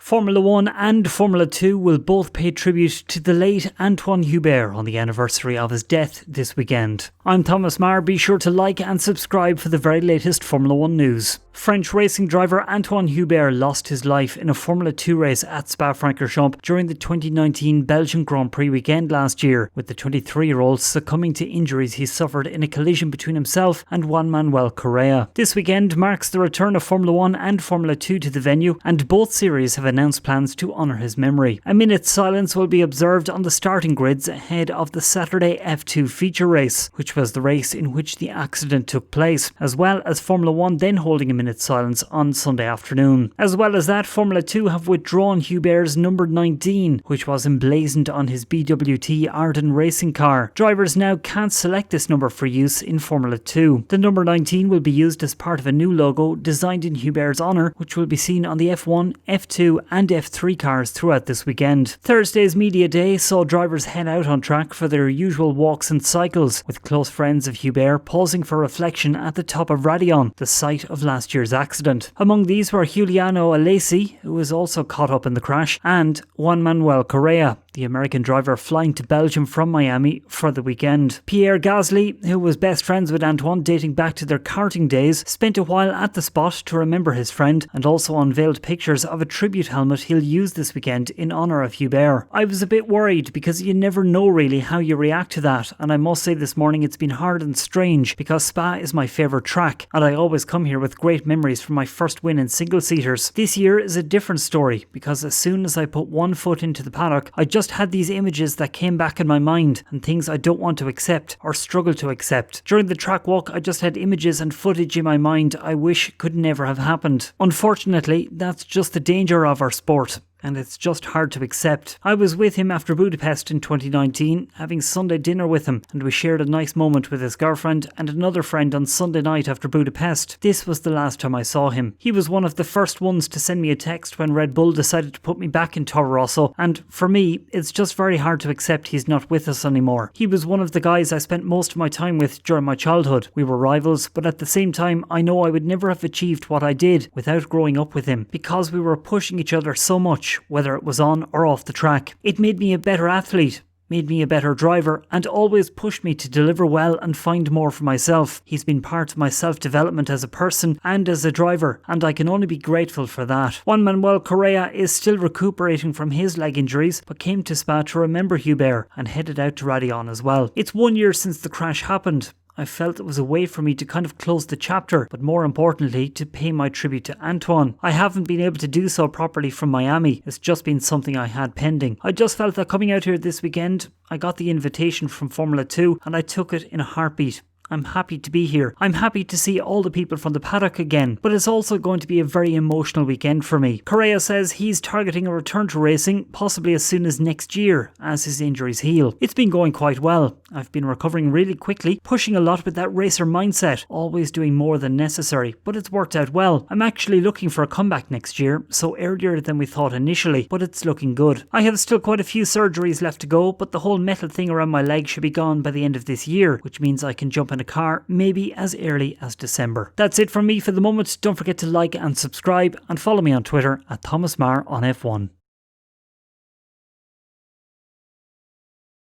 Formula 1 and Formula 2 will both pay tribute to the late Anthoine Hubert on the anniversary of his death this weekend. I'm Thomas Marr. Be sure to like and subscribe for the very latest Formula 1 news. French racing driver Anthoine Hubert lost his life in a Formula 2 race at Spa-Francorchamps during the 2019 Belgian Grand Prix weekend last year, with the 23-year-old succumbing to injuries he suffered in a collision between himself and Juan Manuel Correa. This weekend marks the return of Formula 1 and Formula 2 to the venue, and both series have announced plans to honour his memory. A minute's silence will be observed on the starting grids ahead of the Saturday F2 feature race, which was the race in which the accident took place, as well as Formula 1 then holding a minute's silence on Sunday afternoon. As well as that, Formula 2 have withdrawn Hubert's number 19, which was emblazoned on his BWT Arden racing car. Drivers now can't select this number for use in Formula 2. The number 19 will be used as part of a new logo designed in Hubert's honour, which will be seen on the F1, F2 and F3 cars throughout this weekend. Thursday's media day saw drivers head out on track for their usual walks and cycles, with close friends of Hubert pausing for reflection at the top of Radion, the site of last year's accident. Among these were Giuliano Alesi, who was also caught up in the crash, and Juan Manuel Correa, the American driver flying to Belgium from Miami for the weekend. Pierre Gasly, who was best friends with Anthoine dating back to their karting days, spent a while at the spot to remember his friend and also unveiled pictures of a tribute helmet he'll use this weekend in honour of Hubert. I was a bit worried because you never know really how you react to that, and I must say this morning it's been hard and strange because Spa is my favourite track and I always come here with great memories from my first win in single-seaters. This year is a different story because as soon as I put one foot into the paddock, I just had these images that came back in my mind and things I don't want to accept or struggle to accept. During the track walk, I just had images and footage in my mind I wish could never have happened. Unfortunately, that's just the danger of our sport, and it's just hard to accept. I was with him after Budapest in 2019, having Sunday dinner with him, and we shared a nice moment with his girlfriend and another friend on Sunday night after Budapest. This was the last time I saw him. He was one of the first ones to send me a text when Red Bull decided to put me back in Toro Rosso, and for me, it's just very hard to accept he's not with us anymore. He was one of the guys I spent most of my time with during my childhood. We were rivals, but at the same time, I know I would never have achieved what I did without growing up with him, because we were pushing each other so much, whether it was on or off the track. It made me a better athlete, made me a better driver, and always pushed me to deliver well and find more for myself. He's been part of my self-development as a person and as a driver, and I can only be grateful for that. Juan Manuel Correa is still recuperating from his leg injuries, but came to Spa to remember Hubert and headed out to Radion as well. It's 1 year since the crash happened. I felt it was a way for me to kind of close the chapter, but more importantly, to pay my tribute to Anthoine. I haven't been able to do so properly from Miami. It's just been something I had pending. I just felt that coming out here this weekend, I got the invitation from Formula 2 and I took it in a heartbeat. I'm happy to be here. I'm happy to see all the people from the paddock again, but it's also going to be a very emotional weekend for me. Correa says he's targeting a return to racing, possibly as soon as next year, as his injuries heal. It's been going quite well. I've been recovering really quickly, pushing a lot with that racer mindset, always doing more than necessary, but it's worked out well. I'm actually looking for a comeback next year, so earlier than we thought initially, but it's looking good. I have still quite a few surgeries left to go, but the whole metal thing around my leg should be gone by the end of this year, which means I can jump in a car maybe as early as December. That's it from me for the moment. Don't forget to like and subscribe and follow me on Twitter at Thomas Marr on F1.